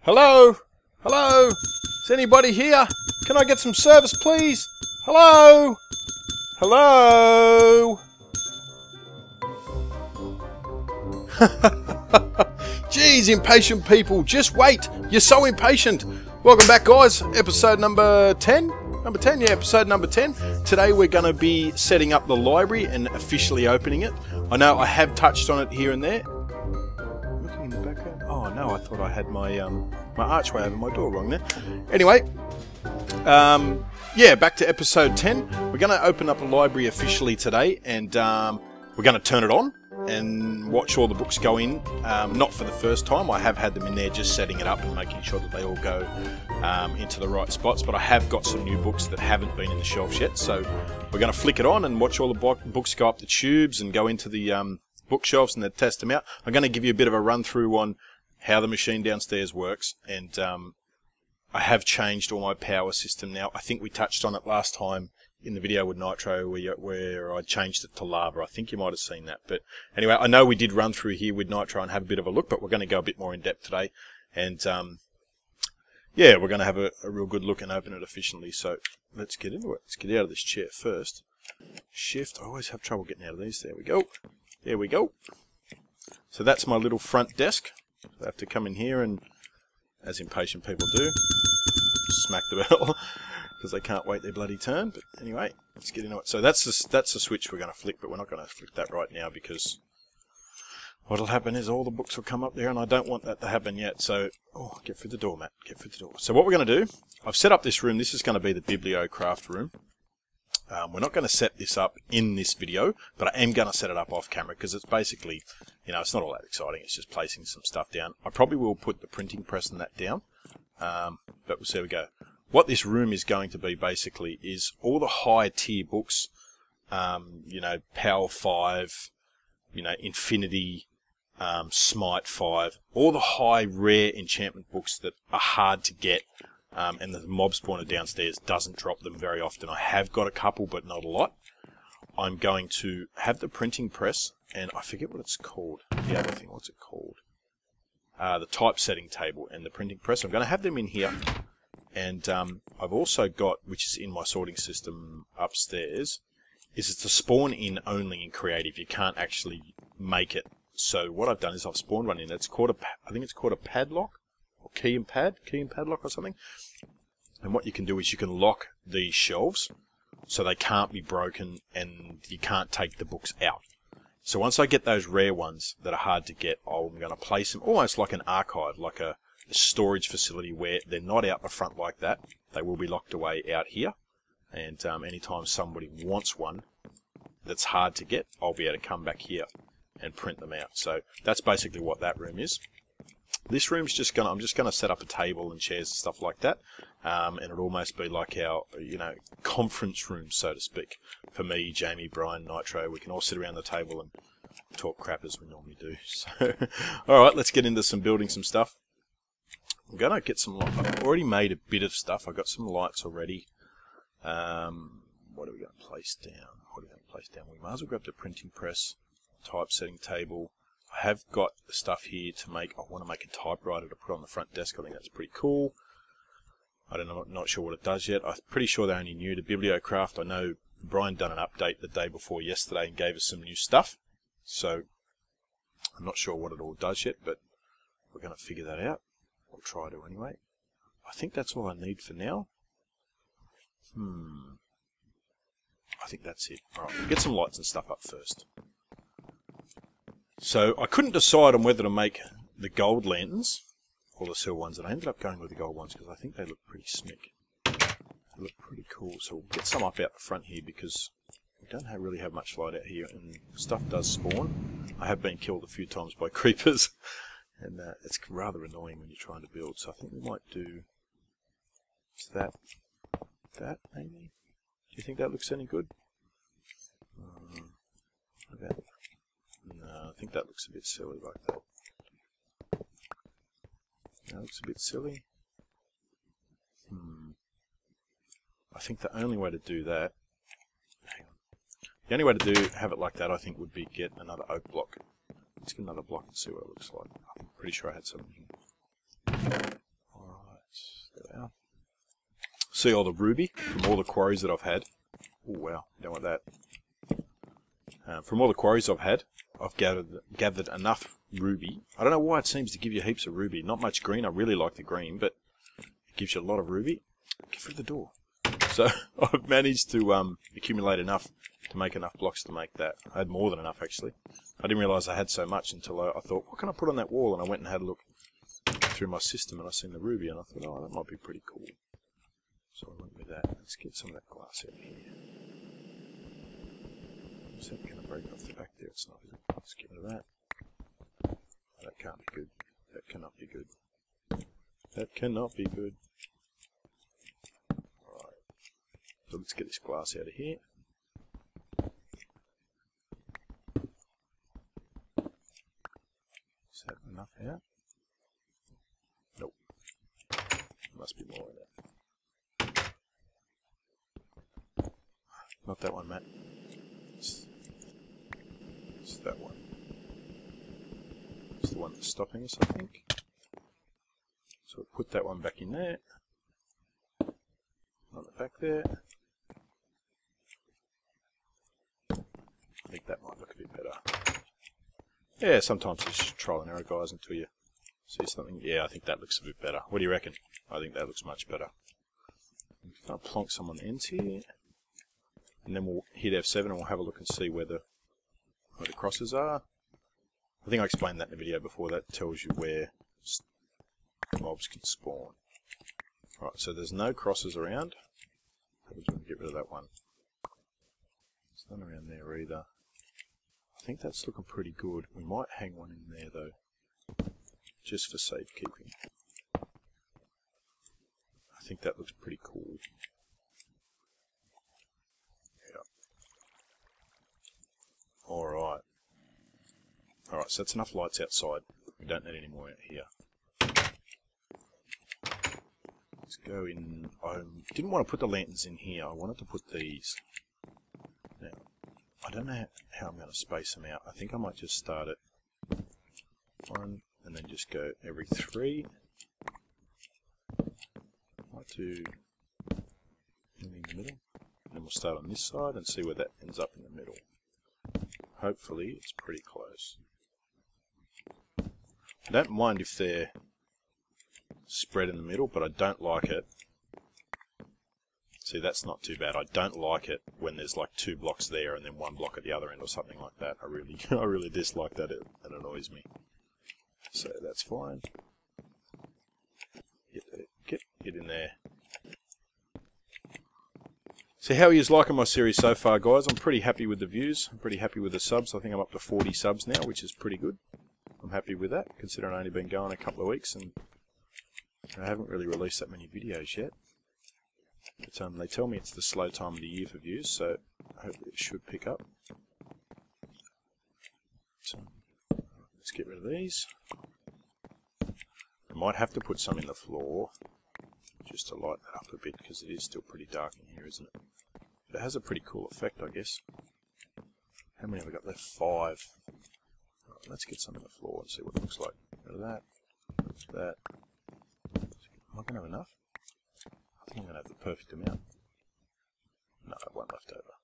Hello? Hello? Is anybody here? Can I get some service, please? Hello? Hello? Jeez, impatient people, just wait. You're so impatient. Welcome back, guys. Episode number 10? Number 10? Yeah, episode number 10. Today we're going to be setting up the library and officially opening it. I know I have touched on it here and there. Looking in the background. Oh no, I thought I had my my archway over my door wrong there. Anyway, yeah, back to episode 10. We're going to open up a library officially today, and we're going to turn it on and watch all the books go in. Not for the first time. I have had them in there just setting it up and making sure that they all go into the right spots, but I have got some new books that haven't been in the shelves yet, so we're going to flick it on and watch all the books go up the tubes and go into the bookshelves and then test them out. I'm going to give you a bit of a run through on how the machine downstairs works, and I have changed all my power system now. I think we touched on it last time in the video with Nitro where I changed it to lava. I think you might have seen that. But anyway, I know we did run through here with Nitro and have a bit of a look, but we're going to go a bit more in depth today. And yeah, we're going to have a real good look and open it efficiently. So let's get into it. Let's get out of this chair first. Shift. I always have trouble getting out of these. There we go. There we go. So that's my little front desk. I have to come in here and, as impatient people do, smack the bell because they can't wait their bloody turn. But anyway, let's get into it. So that's the switch we're going to flick, but we're not going to flick that right now because what'll happen is all the books will come up there, and I don't want that to happen yet. So, oh, get through the door, Matt. Get through the door. So what we're going to do, I've set up this room. This is going to be the bibliocraft room. We're not going to set this up in this video, but I am going to set it up off camera because it's basically, you know, it's not all that exciting. It's just placing some stuff down. I probably will put the printing press and that down, but we'll see how we go. What this room is going to be basically is all the high tier books, you know, Power 5, you know, Infinity, Smite 5, all the high rare enchantment books that are hard to get. And the mob spawner downstairs doesn't drop them very often. I have got a couple, but not a lot. I'm going to have the printing press, and I forget what it's called. The other thing, what's it called? The typesetting table and the printing press. I'm going to have them in here. And I've also got, which is in my sorting system upstairs, is it's a spawn in only in creative. You can't actually make it. So what I've done is I've spawned one in. It's called I think it's called a padlock. Or key and padlock or something. And what you can do is you can lock these shelves so they can't be broken and you can't take the books out. So once I get those rare ones that are hard to get, I'm going to place them almost like an archive, like a storage facility where they're not out the front like that. They will be locked away out here. And anytime somebody wants one that's hard to get, I'll be able to come back here and print them out. So that's basically what that room is. This room's I'm just gonna set up a table and chairs and stuff like that, and it'll almost be like our, you know, conference room, so to speak. For me, Jamie, Brian, Nitro, we can all sit around the table and talk crap as we normally do. So, all right, let's get into building some stuff. I'm gonna get some light. I've already made a bit of stuff. I've got some lights already. What are we gonna place down? What are we gonna place down? We might as well grab the printing press, typesetting table. I have got the stuff here to make. I want to make a typewriter to put on the front desk. I think that's pretty cool. I don't know, not sure what it does yet. I'm pretty sure they're only new to Bibliocraft. I know Brian done an update the day before yesterday and gave us some new stuff. So I'm not sure what it all does yet, but we're going to figure that out. We'll try to anyway. I think that's all I need for now. I think that's it. Alright, we'll get some lights and stuff up first. So I couldn't decide on whether to make the gold lanterns or the silver ones, and I ended up going with the gold ones because I think they look pretty smick. They look pretty cool. So we'll get some up out the front here because we don't really have much light out here, and stuff does spawn. I have been killed a few times by creepers, and it's rather annoying when you're trying to build. So I think we might do that maybe. Do you think that looks any good? No, I think that looks a bit silly like that. That looks a bit silly. I think the only way to do that... Hang on. The only way to have it like that, I think, would be get another oak block. Let's get another block and see what it looks like. I'm pretty sure I had something. See all the ruby from all the quarries that I've had. Oh wow, don't want that. From all the quarries I've had, I've gathered enough ruby. I don't know why it seems to give you heaps of ruby. Not much green. I really like the green, but it gives you a lot of ruby. Get through the door. So I've managed to accumulate enough to make enough blocks to make that. I had more than enough actually. I didn't realise I had so much until I thought, what can I put on that wall? And I went and had a look through my system and I seen the ruby and I thought, oh, that might be pretty cool. So I went with that. Let's get some of that glass out of here. Is that going to break off the back there? It's not, is it? Let's get rid of that. That can't be good. That cannot be good. That cannot be good. Alright. So let's get this glass out of here. Is that enough out? Nope. Must be more in there. Not that one, Matt. It's that one. It's the one that's stopping us, I think. So we'll put that one back in there. On the back there. I think that might look a bit better. Yeah, sometimes it's just trial and error, guys, until you see something. Yeah, I think that looks a bit better. What do you reckon? I think that looks much better. I'm going to plonk some on the ends here. And then we'll hit F7 and we'll have a look and see where the crosses are. I think I explained that in the video before. That tells you where mobs can spawn. Right, so there's no crosses around. I'm going to get rid of that one. There's none around there either. I think that's looking pretty good. We might hang one in there though, just for safekeeping. I think that looks pretty cool. Yeah. Alright. Alright, so that's enough lights outside. We don't need any more out here. Let's go in. I didn't want to put the lanterns in here. I wanted to put these. Now, I don't know how I'm going to space them out. I think I might just start at 1 and then just go every 3. Might do in the middle. Then we'll start on this side and see where that ends up in the middle. Hopefully it's pretty close. I don't mind if they're spread in the middle, but I don't like it. See, that's not too bad. I don't like it when there's like 2 blocks there and then 1 block at the other end or something like that. I really dislike that. It annoys me. So that's fine. Get in there. So how are you liking my series so far, guys? I'm pretty happy with the views. I'm pretty happy with the subs. I think I'm up to 40 subs now, which is pretty good. I'm happy with that, considering I've only been going a couple of weeks and I haven't really released that many videos yet. But they tell me it's the slow time of the year for views, so hopefully it should pick up. So, let's get rid of these. I might have to put some in the floor, just to light that up a bit, because it is still pretty dark in here, isn't it? But it has a pretty cool effect, I guess. How many have we got left? 5. Right, let's get some in the floor and see what it looks like. Rid of that. That. Am I going to have enough? I think I'm going to have the perfect amount. No, I have 1 left over.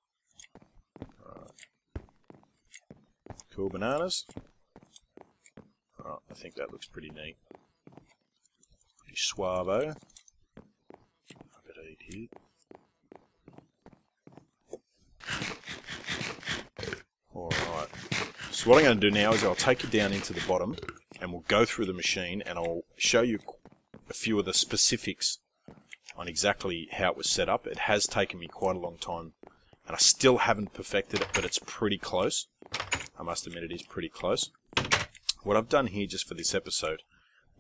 Alright. Cool bananas. Alright, I think that looks pretty neat. Pretty suavo. I better eat here. Alright. So what I'm going to do now is I'll take you down into the bottom and we'll go through the machine and I'll show you a few of the specifics on exactly how it was set up. It has taken me quite a long time and I still haven't perfected it, but it's pretty close. I must admit it is pretty close. What I've done here just for this episode,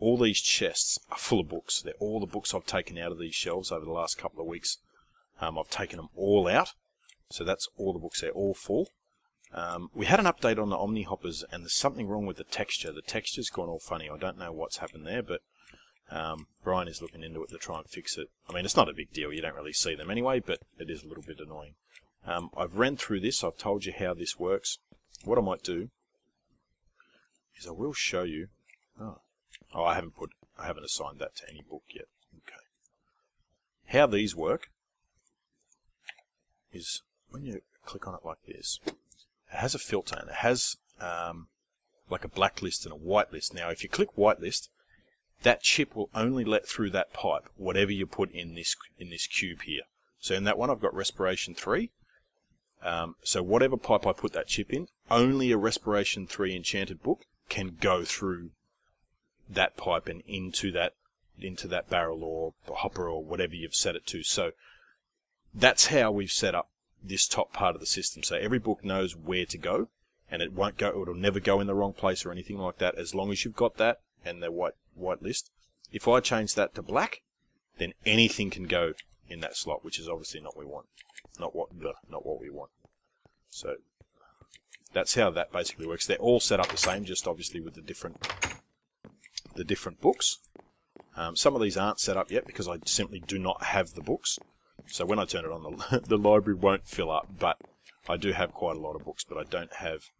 all these chests are full of books. They're all the books I've taken out of these shelves over the last couple of weeks. I've taken them all out, so that's all the books. They're all full. We had an update on the Omni Hoppers and there's something wrong with the texture. The texture's gone all funny. I don't know what's happened there, but Brian is looking into it to try and fix it. I mean, it's not a big deal. You don't really see them anyway, but it is a little bit annoying. I've ran through this. I've told you how this works. What I might do is I will show you. Oh, I haven't assigned that to any book yet. Okay. how these work is when you click on it like this, it has a filter and it has like a blacklist and a whitelist. Now, if you click whitelist, that chip will only let through that pipe whatever you put in this cube here. So in that one, I've got respiration 3. So whatever pipe I put that chip in, only a respiration 3 enchanted book can go through that pipe and into that barrel or the hopper or whatever you've set it to. So that's how we've set up this top part of the system. So every book knows where to go, and it'll never go in the wrong place or anything like that, as long as you've got that and the white list. If I change that to black, then anything can go in that slot, which is obviously not what we want. Not what we want. So that's how that basically works. They're all set up the same, just obviously with the different books. Some of these aren't set up yet because I simply do not have the books. So when I turn it on, the library won't fill up, but I do have quite a lot of books, but I don't have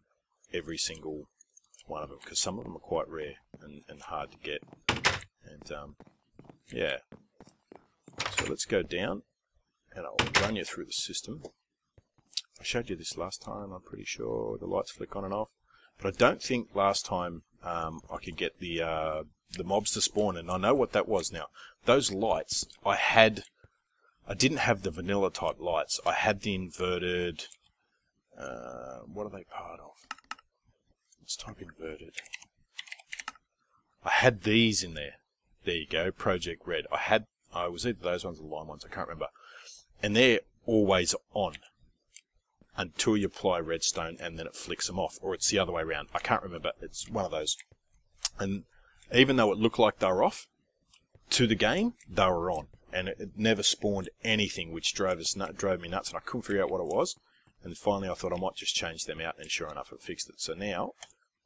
every single one of them because some of them are quite rare and hard to get. And yeah, so let's go down and I'll run you through the system. I showed you this last time, I'm pretty sure. The lights flick on and off, but I don't think last time I could get the mobs to spawn, and I know what that was now. Those lights, I didn't have the vanilla type lights. I had the inverted, what are they part of? Let's type inverted. I had these in there. There you go, Project Red. I was either those ones or the lime ones, I can't remember. And they're always on until you apply redstone and then it flicks them off, or it's the other way around. I can't remember. It's one of those. And even though it looked like they were off, to the game, they were on. And it never spawned anything, which drove me nuts, and I couldn't figure out what it was. And finally I thought I might just change them out, and sure enough it fixed it. So now,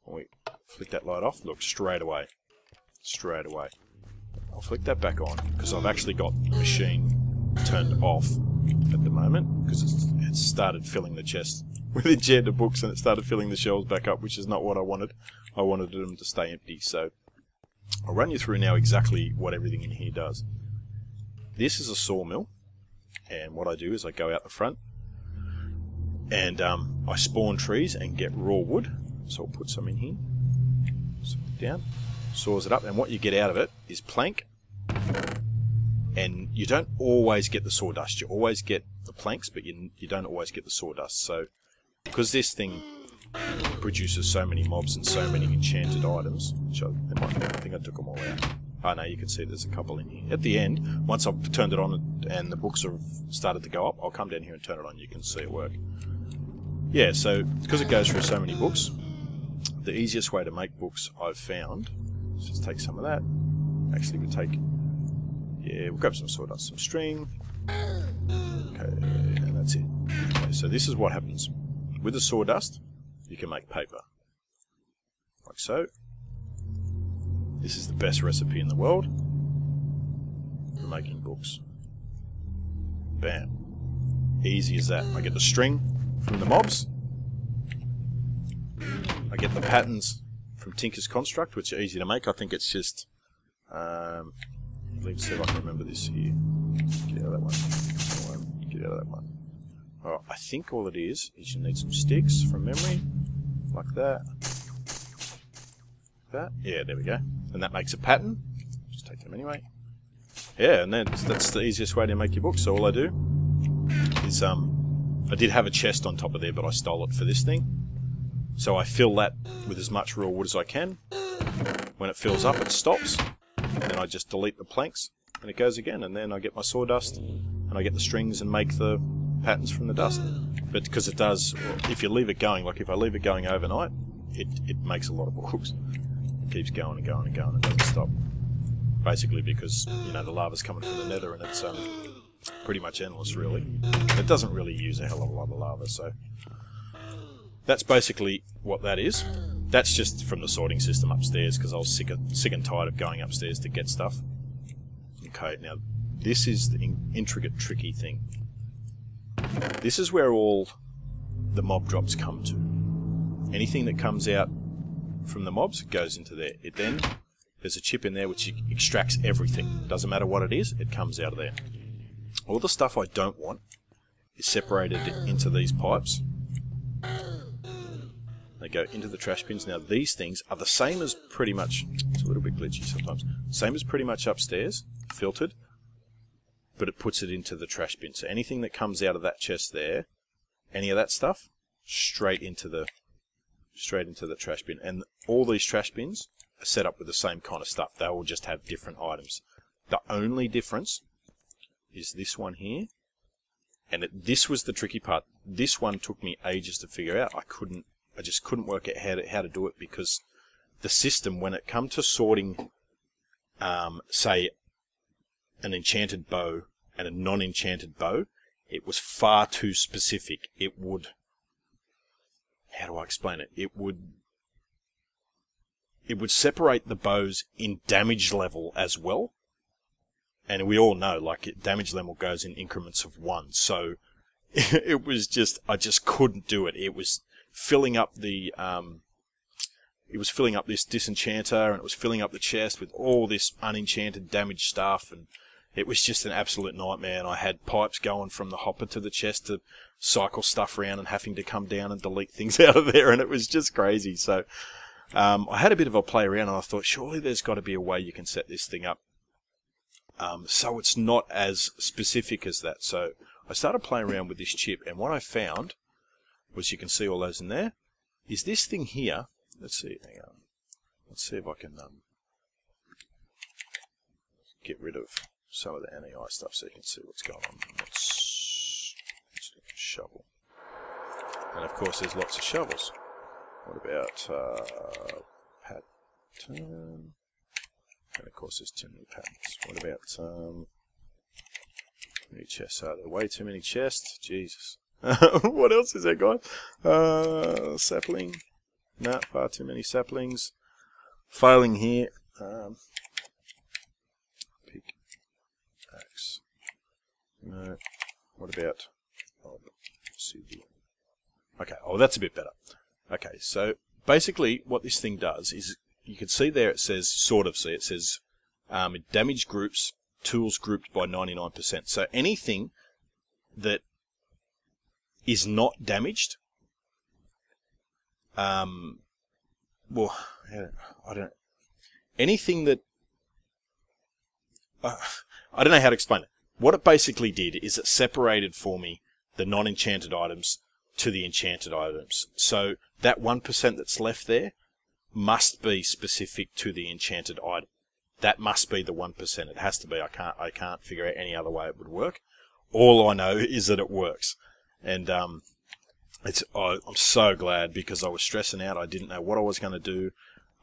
when we flick that light off, look, straight away. I'll flick that back on, because I've actually got the machine turned off at the moment, because it's started filling the chest with enchanted books, and it started filling the shelves back up, which is not what I wanted. I wanted them to stay empty. So I'll run you through now exactly what everything in here does. This is a sawmill, and what I do is I go out the front and I spawn trees and get raw wood. So I'll put some in here, saw it down, saws it up, and what you get out of it is plank. And you don't always get the sawdust. You always get the planks, but you don't always get the sawdust. So because this thing produces so many mobs and so many enchanted items, which I think I took them all out. Oh no, you can see there's a couple in here. At the end, once I've turned it on and the books have started to go up, I'll come down here and turn it on. You can see it work. Yeah, so because it goes through so many books, the easiest way to make books I've found is just take some of that. Actually, we'll grab some sawdust, some string. Okay, and that's it. Okay, so this is what happens. With the sawdust, you can make paper. Like so. This is the best recipe in the world for making books. Bam. Easy as that. I get the string from the mobs. I get the patterns from Tinker's Construct, which are easy to make. I think it's just... let's see if I can remember this here. Get out of that one. Get out of that one. Alright, I think all it is you need some sticks from memory. Like that. That. Yeah, there we go. And that makes a pattern. Just take them anyway. Yeah, and then that's the easiest way to make your book. So all I do is I did have a chest on top of there, but I stole it for this thing. So I fill that with as much raw wood as I can. When it fills up, it stops. And then I just delete the planks, and it goes again. And then I get my sawdust, and I get the strings and make the patterns from the dust. But because it does, if you leave it going, like if I leave it going overnight, it makes a lot of books. Keeps going and going and going and doesn't stop. Basically because, you know, the lava's coming from the nether and it's pretty much endless really. It doesn't really use a hell of a lot of lava, so that's basically what that is. That's just from the sorting system upstairs because I was sick and tired of going upstairs to get stuff. Okay, now this is the intricate, tricky thing. This is where all the mob drops come to. Anything that comes out from the mobs goes into there. There's a chip in there which extracts everything. Doesn't matter what it is, it comes out of there. All the stuff I don't want is separated into these pipes. They go into the trash bins. Now these things are the same as pretty much, it's a little bit glitchy sometimes, same as pretty much upstairs, filtered, but it puts it into the trash bin. So anything that comes out of that chest there, any of that stuff, straight into the trash bin. And all these trash bins are set up with the same kind of stuff. They all just have different items. The only difference is this one here, and this was the tricky part. This one took me ages to figure out. I just couldn't work out how to do it, because the system, when it come to sorting, say, an enchanted bow and a non-enchanted bow, it was far too specific. It would, how do I explain it? It would separate the bows in damage level as well. And we all know, like, damage level goes in increments of 1. So it was just, I just couldn't do it. It was filling up the, it was filling up this disenchanter, and it was filling up the chest with all this unenchanted damaged stuff, and it was just an absolute nightmare. And I had pipes going from the hopper to the chest to cycle stuff around and having to come down and delete things out of there, and it was just crazy. So I had a bit of a play around, and I thought, surely there's got to be a way you can set this thing up so it's not as specific as that. So I started playing around with this chip, and what I found was, you can see all those in there, is this thing here. Let's see, hang on. Let's see if I can get rid of some of the anti-eye stuff so you can see what's going on. Let's shovel. And of course there's lots of shovels. What about pattern? And of course there's too many patterns. What about how many chests are there? Way too many chests. Jesus. What else is there, guys? Sapling. Nah, far too many saplings. Failing here. Pick. Axe. No. What about... Oh, obsidian. Okay, oh, that's a bit better. Okay, so basically what this thing does is, you can see there it says, sort of see, it says damage groups, tools grouped by 99%. So anything that is not damaged, well, I don't, anything that, I don't know how to explain it. What it basically did is it separated for me the non-enchanted items to the enchanted items. So that 1% that's left there must be specific to the enchanted item. That must be the 1%. It has to be. I can't figure out any other way it would work. All I know is that it works. And I'm so glad, because I was stressing out. I didn't know what I was going to do.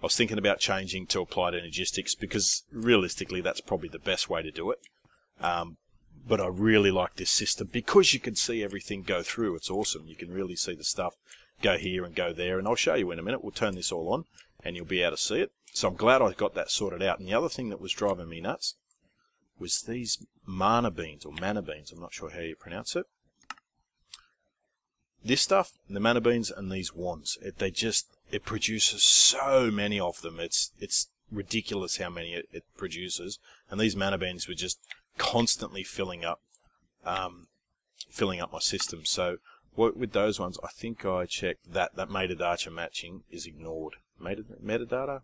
I was thinking about changing to applied energistics, because realistically that's probably the best way to do it. But I really like this system because you can see everything go through. It's awesome. You can really see the stuff go here and go there, and I'll show you in a minute. We'll turn this all on and you'll be able to see it. So I'm glad I got that sorted out. And the other thing that was driving me nuts was these mana beans, or mana beans, I'm not sure how you pronounce it. This stuff, the mana beans and these wands, it produces so many of them. It's ridiculous how many it produces, and these mana beans were just constantly filling up my system. So with those ones, I think I checked that metadata matching is ignored. Metadata,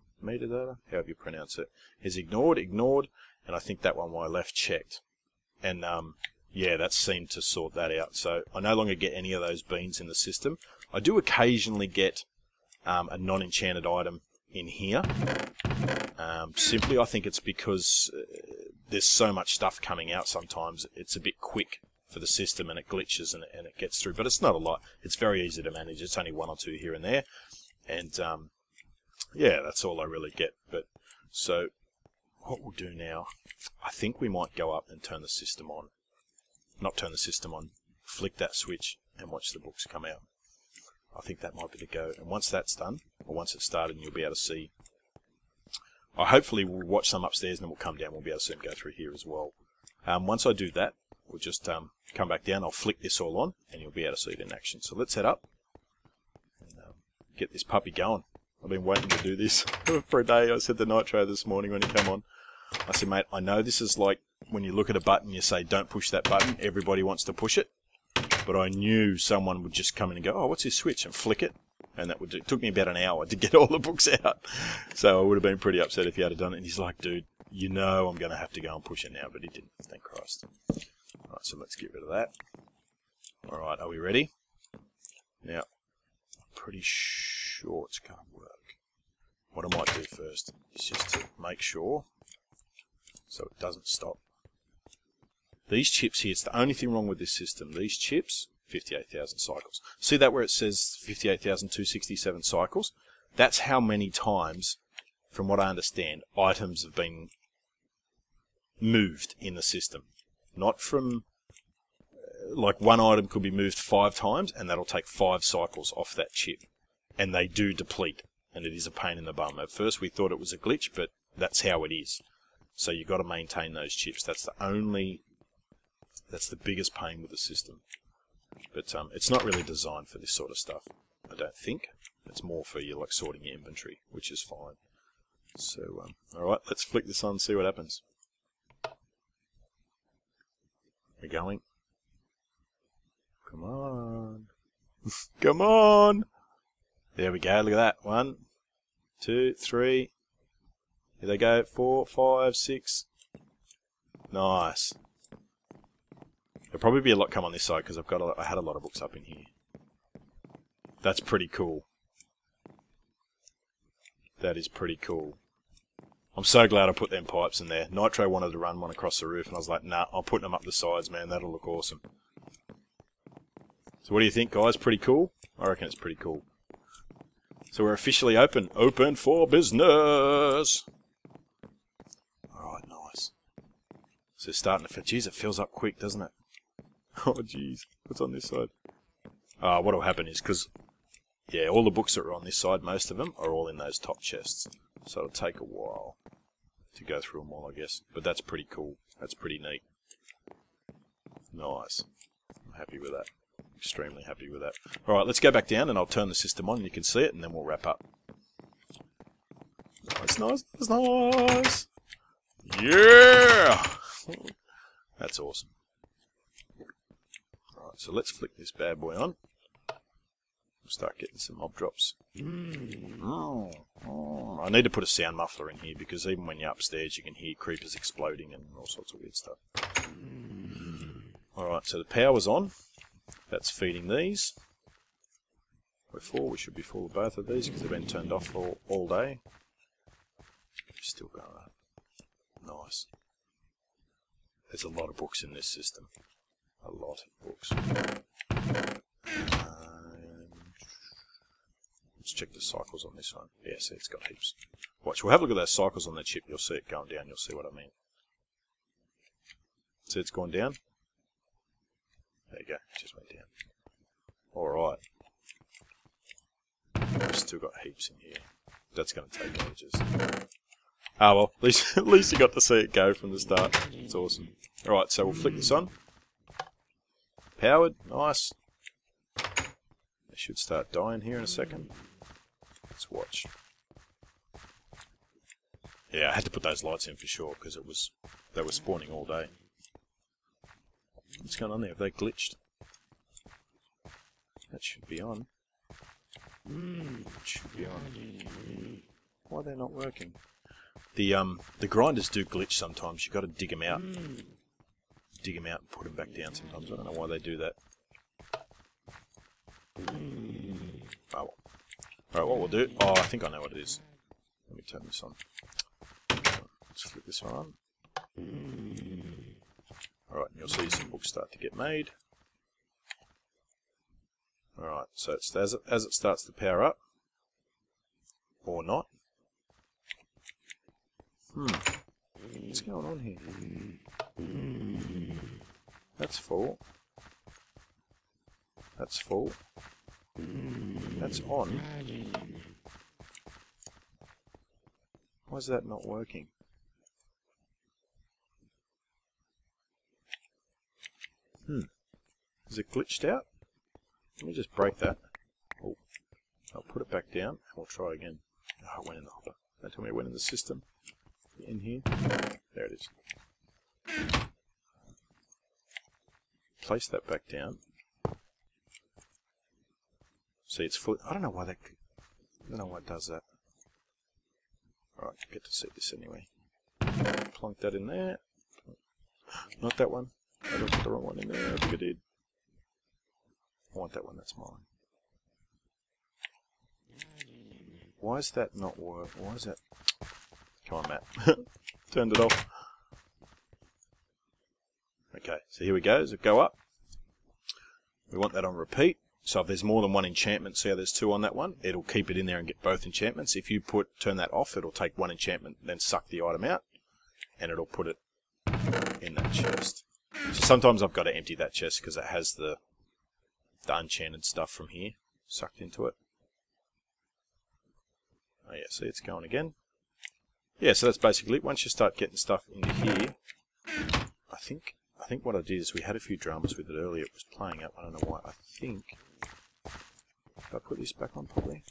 however you pronounce it, is ignored, and I think that one I left checked. And yeah, that seemed to sort that out. So I no longer get any of those beans in the system. I do occasionally get a non-enchanted item in here. Simply, I think it's because there's so much stuff coming out sometimes. It's a bit quick for the system, and it glitches and it gets through. But it's not a lot. It's very easy to manage. It's only 1 or 2 here and there. And yeah, that's all I really get. But so what we'll do now, I think we might go up and turn the system on. Not turn the system on, flick that switch and watch the books come out. I think that might be the go. And once that's done, or once it's started, you'll be able to see. Hopefully we'll watch some upstairs, and then we'll come down. We'll be able to see them go through here as well. Once I do that, we'll just come back down. I'll flick this all on, and you'll be able to see it in action. So let's head up and get this puppy going. I've been waiting to do this for a day. I said to Nitro this morning when he came on, I said, mate, I know this is like when you look at a button, you say, don't push that button. Everybody wants to push it. But I knew someone would just come in and go, oh, what's this switch? And flick it. And that would do. It took me about an hour to get all the books out. So I would have been pretty upset if he had done it. And he's like, dude, you know I'm going to have to go and push it now. But he didn't. Thank Christ. All right, so let's get rid of that. All right, are we ready? Now, I'm pretty sure it's going to work. What I might do first is just to make sure so it doesn't stop. These chips here, it's the only thing wrong with this system. These chips, 58,000 cycles. See that where it says 58,267 cycles? That's how many times, from what I understand, items have been moved in the system. Not from, like one item could be moved 5 times and that'll take 5 cycles off that chip. And they do deplete, and it is a pain in the bum. At first we thought it was a glitch, but that's how it is. So you've got to maintain those chips. That's the biggest pain with the system. But it's not really designed for this sort of stuff, I don't think. It's more for you like sorting your inventory, which is fine. So, alright, let's flick this on and see what happens. We're going. Come on. Come on! There we go, look at that. 1, 2, 3. Here they go. 4, 5, 6. Nice. There'll probably be a lot come on this side because I had a lot of books up in here. That's pretty cool. That is pretty cool. I'm so glad I put them pipes in there. Nitro wanted to run one across the roof and I was like, nah, I'm putting them up the sides, man. That'll look awesome. So what do you think, guys? Pretty cool? I reckon it's pretty cool. So we're officially open. Open for business! Alright, nice. So it's starting to fit. Jeez, it fills up quick, doesn't it? Oh, jeez. What's on this side? What will happen is, because, yeah, all the books that are on this side, most of them, are all in those top chests. So it'll take a while to go through them all, I guess. But that's pretty cool. That's pretty neat. Nice. I'm happy with that. Extremely happy with that. Alright, let's go back down and I'll turn the system on. You can see it, and then we'll wrap up. Nice, nice, nice, nice. Yeah! That's awesome. Alright, so let's flick this bad boy on. We'll start getting some mob drops. I need to put a sound muffler in here because even when you're upstairs you can hear creepers exploding and all sorts of weird stuff. Alright, so the power's on. That's feeding these. We're full. We should be full of both of these because they've been turned off for all day. Still going up. Nice. There's a lot of books in this system. A lot of books. Let's check the cycles on this one. Yeah, see, it's got heaps. Watch, we'll have a look at those cycles on the chip. You'll see it going down. You'll see what I mean. See, it's gone down. There you go. It just went down. Alright. We've still got heaps in here. That's going to take ages. Ah well, at least you got to see it go from the start. It's awesome. Alright, so we'll flick this on. Powered. Nice. They should start dying here in a second. Let's watch. Yeah, I had to put those lights in for sure because they were spawning all day. What's going on there? Have they glitched? That should be on. It should be on. Why are they not working? The grinders do glitch sometimes. You've got to dig them out. Dig them out and put them back down sometimes. I don't know why they do that. Oh well. Alright, what we'll do... Oh, I think I know what it is. Let me turn this on. Let's flip this one on. Alright, and you'll see some books start to get made. Alright, so it's as it starts to power up. Or not. What's going on here? That's full. That's full. That's on. Why is that not working? Is it glitched out? Let me just break that. Oh, I'll put it back down and we'll try again. Oh, it went in the hopper. Don't tell me it went in the system. In here. There it is. Place that back down. See, it's full. I don't know why that. I don't know why it does that. Alright, get to see this anyway. Plonk that in there. Not that one. I put the wrong one in there. I think I did. I want that one, that's mine. Why is that not work? Why is that? Come on, Matt. Turned it off. Okay, so here we go. Does it go up? We want that on repeat. So if there's more than one enchantment, see how there's two on that one? It'll keep it in there and get both enchantments. If you turn that off, it'll take one enchantment, then suck the item out, and it'll put it in that chest. So sometimes I've got to empty that chest because it has the unenchanted stuff from here sucked into it. Oh yeah, see, it's going again. Yeah, so that's basically it. Once you start getting stuff into here, I think what I did is we had a few dramas with it earlier. It was playing up. I don't know why. I think. Did I put this back on properly?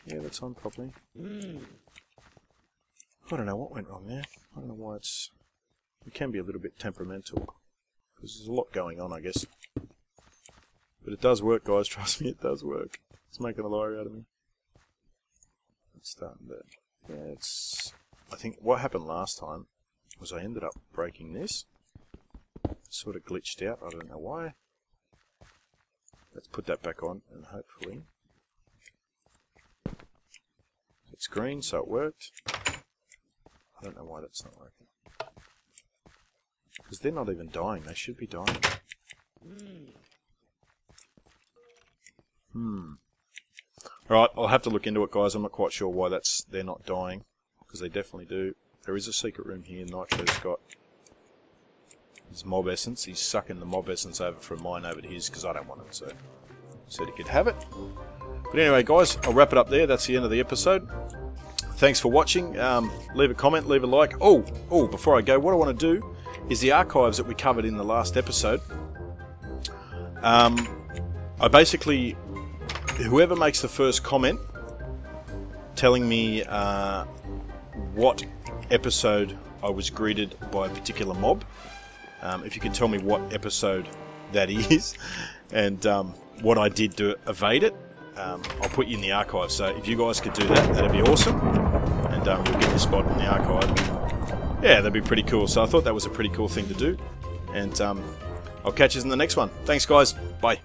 Yeah, that's on properly. I don't know what went wrong there. I don't know why it can be a little bit temperamental. Because there's a lot going on, I guess. But it does work, guys. Trust me, it does work. It's making a liar out of me. It's starting to... Yeah, it's... I think what happened last time was I ended up breaking this. It sort of glitched out. I don't know why. Let's put that back on and hopefully... It's green, so it worked. I don't know why that's not working. Because they're not even dying. They should be dying. Alright, I'll have to look into it, guys. I'm not quite sure why they're not dying. Because they definitely do. There is a secret room here. Nitro's got his mob essence. He's sucking the mob essence over from mine over to his because I don't want it. So said he could have it. But anyway, guys, I'll wrap it up there. That's the end of the episode. Thanks for watching. Leave a comment, leave a like. Oh, before I go, what I want to do is the archives that we covered in the last episode. I basically, whoever makes the first comment telling me what episode I was greeted by a particular mob, if you can tell me what episode that is and what I did to evade it, I'll put you in the archive. So if you guys could do that, that'd be awesome, and you'll get your spot in the archive. Yeah, that'd be pretty cool. So I thought that was a pretty cool thing to do, and I'll catch you in the next one. Thanks, guys. Bye.